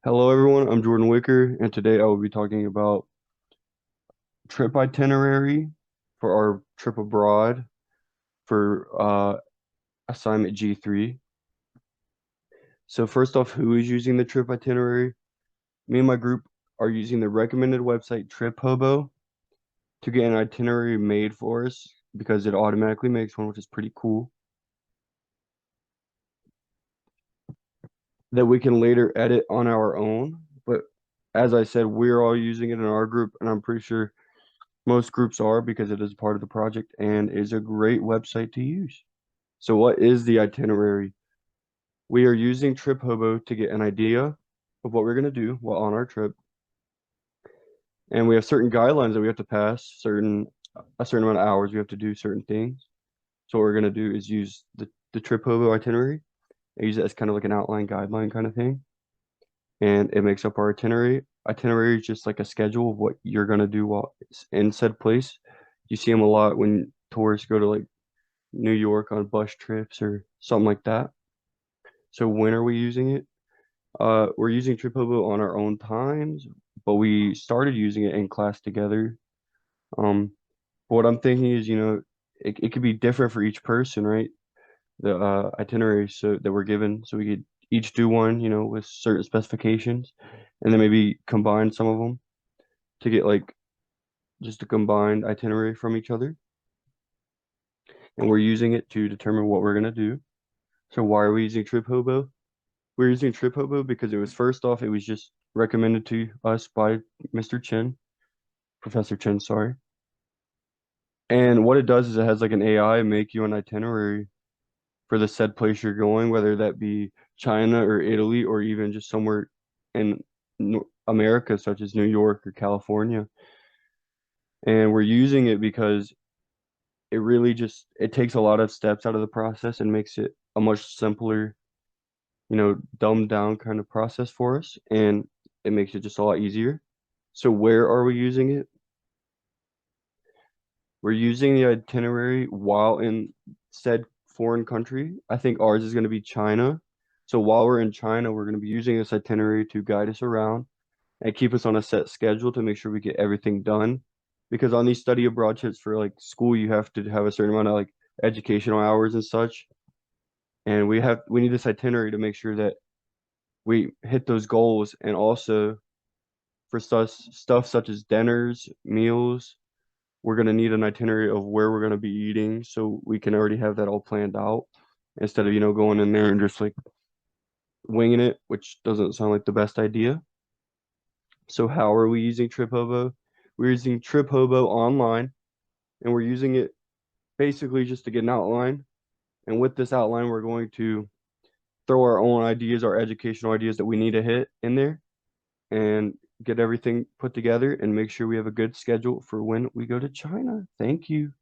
Hello, everyone. I'm Jordan Wicker, and today I will be talking about trip itinerary for our trip abroad for assignment G3. So first off, who is using the trip itinerary? Me and my group are using the recommended website TripHobo to get an itinerary made for us because it automatically makes one, which is pretty cool, that we can later edit on our own. But as I said, we're all using it in our group, and I'm pretty sure most groups are because it is part of the project and is a great website to use. So what is the itinerary? We are using TripHobo to get an idea of what we're going to do while on our trip. And we have certain guidelines that we have to pass, a certain amount of hours we have to do certain things. So what we're going to do is use the TripHobo itinerary and use it as kind of like an outline guideline kind of thing. And it makes up our itinerary. Itinerary is just like a schedule of what you're going to do while it's in said place. You see them a lot when tourists go to like New York on bus trips or something like that. So when are we using it? We're using TripHobo on our own times, but we started using it in class together. Um, what I'm thinking is, it could be different for each person, right? The itinerary so that we're given, so we could each do one, with certain specifications, and then maybe combine some of them to get like just a combined itinerary from each other. And we're using it to determine what we're gonna do. So why are we using TripHobo? We're using TripHobo because it was first off, it was just recommended to us by Mr. Chen, Professor Chen, sorry. And what it does is it has like an AI make you an itinerary for the said place you're going, whether that be China or Italy or even just somewhere in America, such as New York or California. And we're using it because it really just it takes a lot of steps out of the process and makes it a much simpler, dumbed down kind of process for us, and it makes it just a lot easier. So where are we using it? We're using the itinerary while in said foreign country. I think ours is going to be China. So while we're in China, we're going to be using this itinerary to guide us around and keep us on a set schedule to make sure we get everything done. Because on these study abroad trips for like school, you have to have a certain amount of like educational hours and such. And we need this itinerary to make sure that we hit those goals, and also for stuff such as dinners, meals, we're going to need an itinerary of where we're going to be eating so we can already have that all planned out instead of, going in there and just like winging it, which doesn't sound like the best idea. So how are we using TripHobo? We're using TripHobo online, and we're using it basically just to get an outline. And with this outline, we're going to throw our own ideas, our educational ideas that we need to hit in there and get everything put together and make sure we have a good schedule for when we go to China. Thank you.